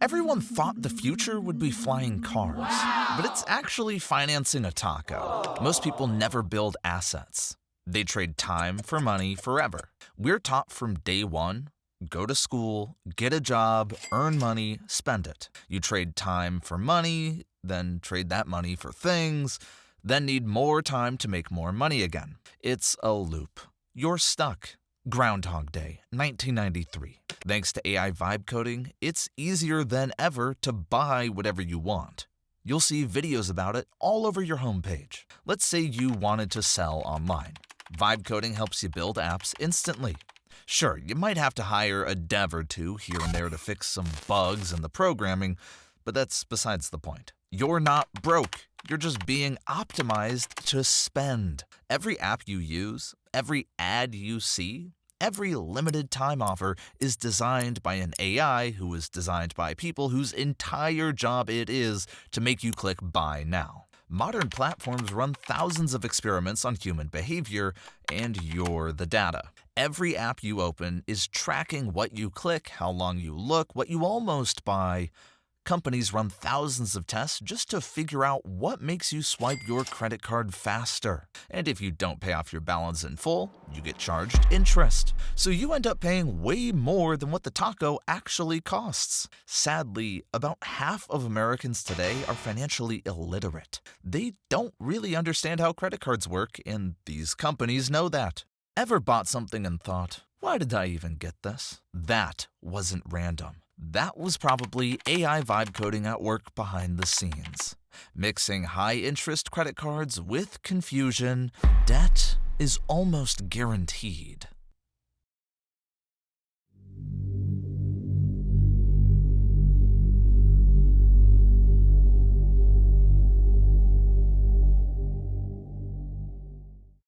Everyone thought the future would be flying cars, but it's actually financing a taco. Most people never build assets. They trade time for money forever. We're taught from day one, go to school, get a job, earn money, spend it. You trade time for money, then trade that money for things, then need more time to make more money again. It's a loop. You're stuck. Groundhog Day, 1993. Thanks to AI vibe coding, it's easier than ever to buy whatever you want. You'll see videos about it all over your homepage. Let's say you wanted to sell online. Vibe coding helps you build apps instantly. Sure, you might have to hire a dev or two here and there to fix some bugs in the programming, but that's besides the point. You're not broke. You're just being optimized to spend. Every app you use, every ad you see, every limited time offer is designed by an AI who is designed by people whose entire job it is to make you click buy now. Modern platforms run thousands of experiments on human behavior, and you're the data. Every app you open is tracking what you click, how long you look, what you almost buy. Companies run thousands of tests just to figure out what makes you swipe your credit card faster. And if you don't pay off your balance in full, you get charged interest. So you end up paying way more than what the taco actually costs. Sadly, about half of Americans today are financially illiterate. They don't really understand how credit cards work, and these companies know that. Ever bought something and thought, why did I even get this? That wasn't random. That was probably AI vibe coding at work behind the scenes. Mixing high-interest credit cards with confusion, debt is almost guaranteed.